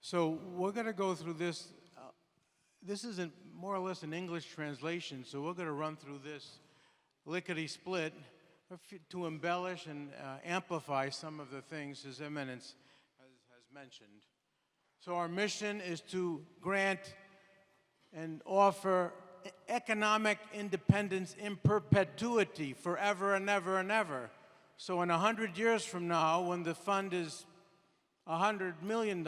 So we're going to go through this. This is more or less an English translation, so we're going to run through this lickety-split to embellish and amplify some of the things His Eminence has mentioned. So our mission is to grant and offer economic independence in perpetuity, forever and ever and ever. So in 100 years from now, when the fund is $100 million,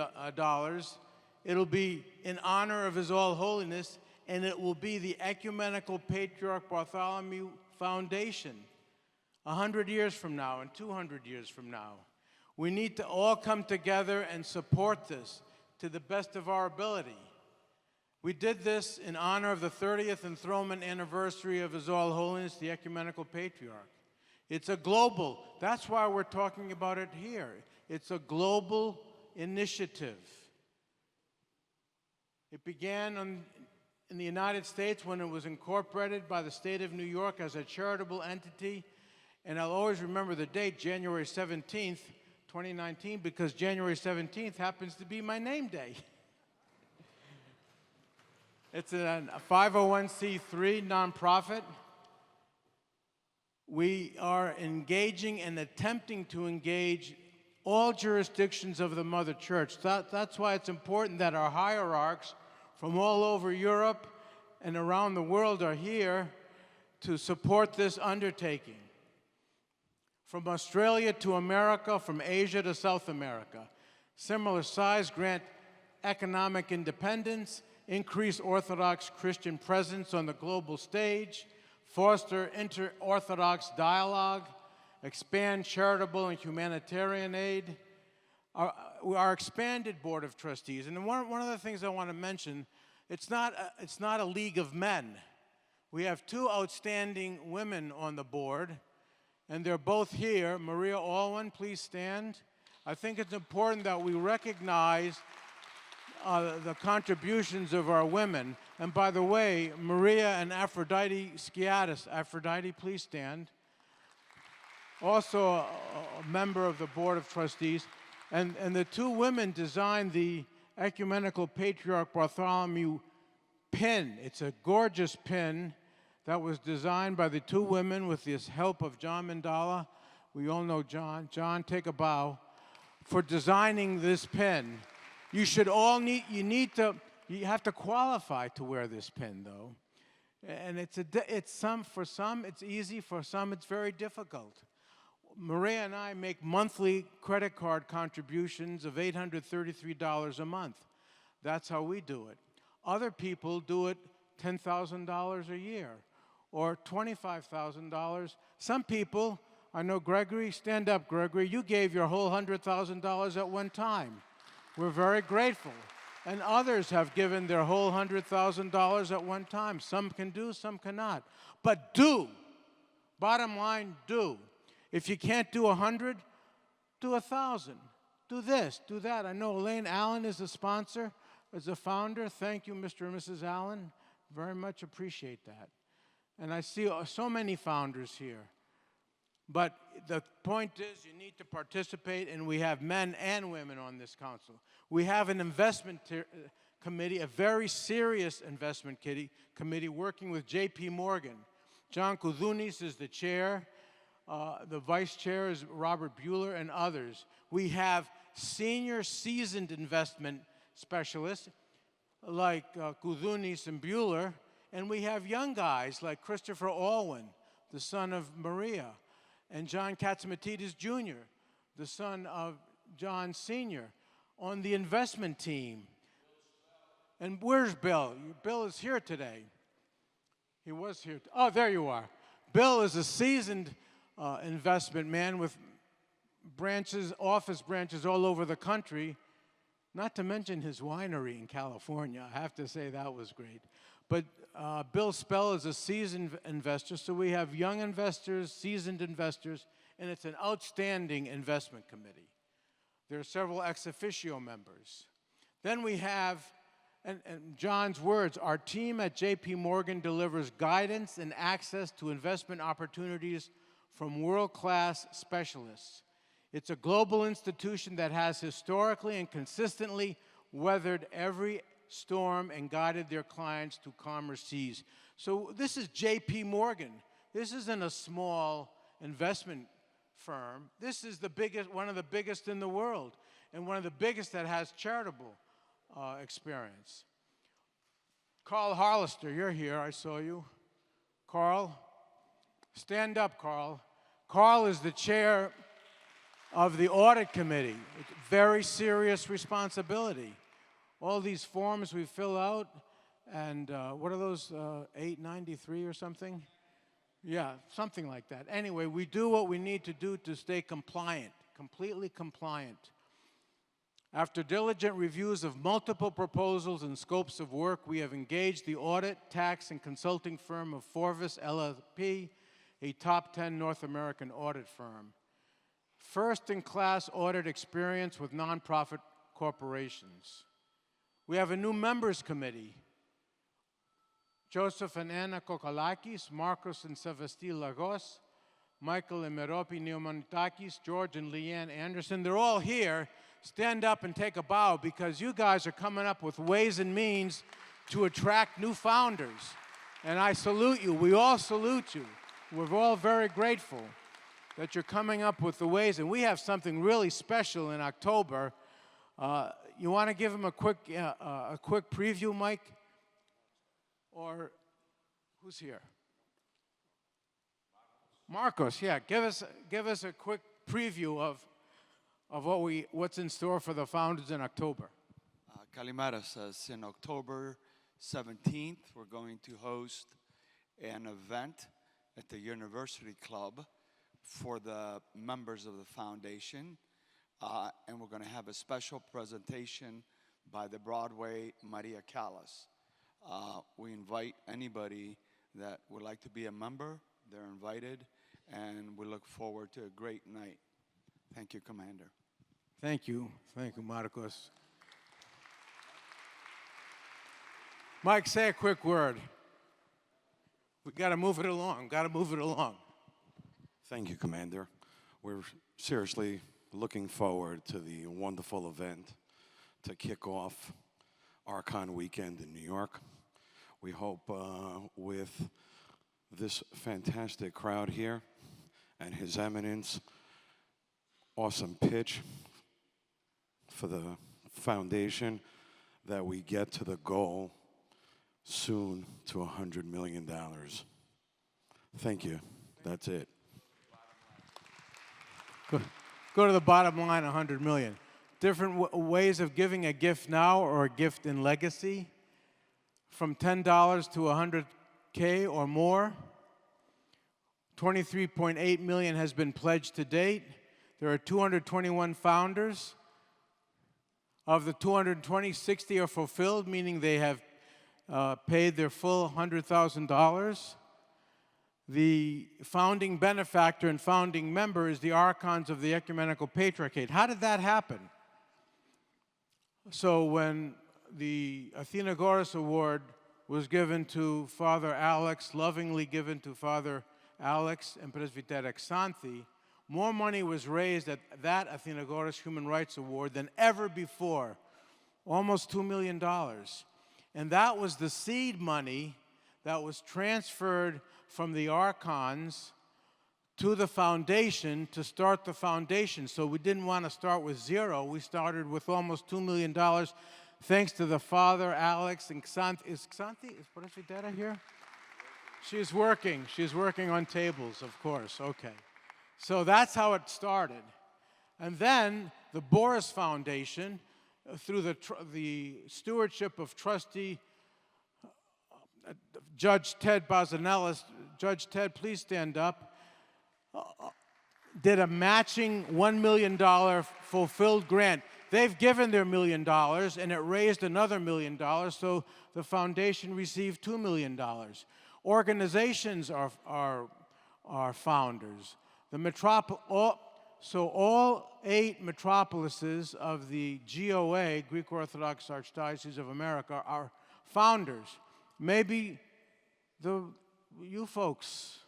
it'll be in honor of His All Holiness, and it will be the Ecumenical Patriarch Bartholomew Foundation 100 years from now and 200 years from now. We need to all come together and support this to the best of our ability. We did this in honor of the 30th enthronement anniversary of His All Holiness, the Ecumenical Patriarch. It's a global, that's why we're talking about it here. It's a global initiative. It began in the United States when it was incorporated by the state of New York as a charitable entity. And I'll always remember the date, January 17th, 2019, because January 17th happens to be my name day. It's a 501c3 nonprofit. We are engaging and attempting to engage all jurisdictions of the Mother Church. That's why it's important that our hierarchs from all over Europe and around the world are here to support this undertaking. From Australia to America, from Asia to South America. Similar size grant economic independence, increase Orthodox Christian presence on the global stage, foster inter-Orthodox dialogue, expand charitable and humanitarian aid. Our expanded Board of Trustees, and one of the things I want to mention, it's not a league of men. We have two outstanding women on the board, and they're both here. Maria Alwyn, please stand. I think it's important that we recognize the contributions of our women. And by the way, Maria and Aphrodite Skiatis. Aphrodite, please stand. Also a member of the Board of Trustees. And the two women designed the Ecumenical Patriarch Bartholomew pin. It's a gorgeous pin that was designed by the two women with the help of John Mandala. We all know John. John, take a bow. For designing this pin. You should all you have to qualify to wear this pin, though. And for some it's easy, for some it's very difficult. Maria and I make monthly credit card contributions of $833 a month. That's how we do it. Other people do it $10,000 a year or $25,000. Some people, I know Gregory, stand up, Gregory. You gave your whole $100,000 at one time. We're very grateful. And others have given their whole $100,000 at one time. Some can do, some cannot. But do. Bottom line, do. If you can't do 100, do 1,000. Do this, do that. I know Elaine Allen is a sponsor, is a founder. Thank you, Mr. and Mrs. Allen. Very much appreciate that. And I see so many founders here. But the point is you need to participate, and we have men and women on this council. We have an investment committee, a very serious investment committee working with J.P. Morgan. John Koudounis is the chair. The vice chair is Robert Bueller and others. We have senior seasoned investment specialists like Koudounis and Bueller, and we have young guys like Christopher Alwyn, the son of Maria, and John Katzimatidis Jr., the son of John Sr., on the investment team. And where's Bill? Bill is here today. He was here. Oh, there you are. Bill is a seasoned investment man with office branches all over the country, not to mention his winery in California. I have to say that was great. But Bill Spell is a seasoned investor, so we have young investors, seasoned investors, and it's an outstanding investment committee. There are several ex officio members. Then we have, and John's words, our team at J.P. Morgan delivers guidance and access to investment opportunities from world-class specialists. It's a global institution that has historically and consistently weathered every storm and guided their clients to calmer seas. So this is J.P. Morgan. This isn't a small investment firm. This is the biggest, one of the biggest in the world, and one of the biggest that has charitable experience. Carl Harlister, you're here, I saw you. Carl, stand up, Carl. Carl is the chair of the audit committee. It's very serious responsibility. All these forms we fill out, and what are those, 893 or something? Yeah, something like that. Anyway, we do what we need to do to stay compliant, completely compliant. After diligent reviews of multiple proposals and scopes of work, we have engaged the audit, tax, and consulting firm of Forvis LLP, a top 10 North American audit firm. First-in-class audit experience with nonprofit corporations. We have a new members committee. Joseph and Anna Kokalakis, Marcos and Sevastil Lagos, Michael and Meropi Neomonitakis, George and Leanne Anderson. They're all here. Stand up and take a bow, because you guys are coming up with ways and means to attract new founders. And I salute you. We all salute you. We're all very grateful that you're coming up with the ways. And we have something really special in October. You want to give them a quick preview, Mike? Or who's here? Marcos, yeah. Give us a quick preview of what's in store for the founders in October. Kalimera says in October 17th, we're going to host an event at the University Club for the members of the foundation. And we're going to have a special presentation by the Broadway Maria Callas. We invite anybody that would like to be a member. They're invited, and we look forward to a great night. Thank you, Commander. Thank you, Marcos. Mike, say a quick word. We got to move it along. Thank you, Commander. We're seriously looking forward to the wonderful event to kick off Archon weekend in New York. We hope with this fantastic crowd here and His Eminence, awesome pitch for the foundation, that we get to the goal soon to $100 million. Thank you. That's it. Go to the bottom line, 100 million. Different ways of giving a gift now or a gift in legacy, from $10 to $100K or more. 23.8 million has been pledged to date. There are 221 founders. Of the 220, 60 are fulfilled, meaning they have paid their full $100,000. The founding benefactor and founding member is the Archons of the Ecumenical Patriarchate. How did that happen? So when the Athenagoras Award was given to Father Alex, lovingly given to Father Alex and Presbyteric Xanthi, more money was raised at that Athenagoras Human Rights Award than ever before, almost $2 million. And that was the seed money that was transferred from the Archons to the foundation to start the foundation. So we didn't want to start with zero. We started with almost $2 million, thanks to the Father Alex and Xanthi. Is Presbytera here? She's working on tables, of course. Okay. So that's how it started. And then the Boris Foundation, through the stewardship of trustee Judge Ted Bazanellis, Judge Ted, please stand up, did a matching $1 million fulfilled grant. They've given their $1 million, and it raised another $1 million, so the foundation received $2 million. Organizations are founders. So all 8 metropolises of the GOA, Greek Orthodox Archdiocese of America, are founders. Maybe you folks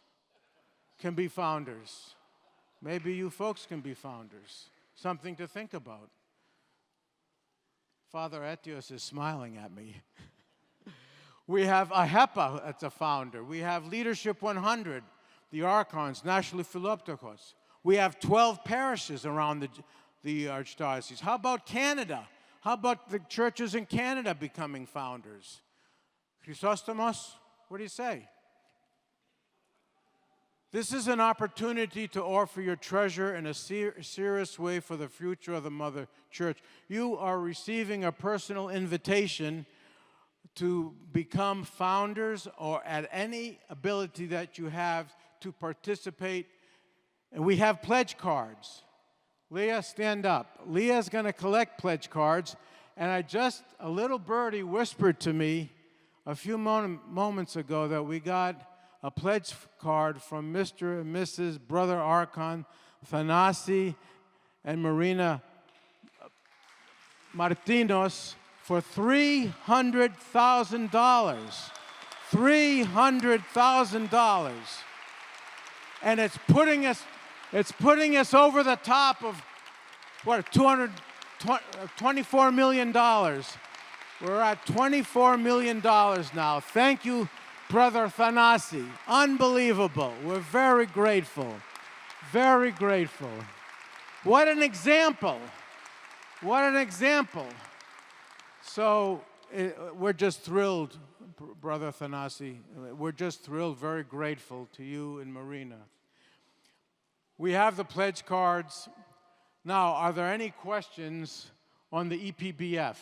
can be founders. Maybe you folks can be founders. Something to think about. Father Etios is smiling at me. We have AHEPA as a founder. We have Leadership 100, the Archons, National Philoptochos. We have 12 parishes around the Archdiocese. How about Canada? How about the churches in Canada becoming founders? Chrysostomos, what do you say? This is an opportunity to offer your treasure in a serious way for the future of the Mother Church. You are receiving a personal invitation to become founders or at any ability that you have to participate. And we have pledge cards. Leah, stand up. Leah's going to collect pledge cards. And a little birdie whispered to me a few moments ago that we got a pledge card from Mr. and Mrs. Brother Archon, Thanasi, and Marina Martinos for $300,000. $300,000. And it's putting us over the top of, $24 million. We're at $24 million now. Thank you, Brother Thanasi. Unbelievable. We're very grateful. Very grateful. What an example. What an example. So we're just thrilled, Brother Thanasi. We're just thrilled, very grateful to you and Marina. We have the pledge cards. Now, are there any questions on the EPBF?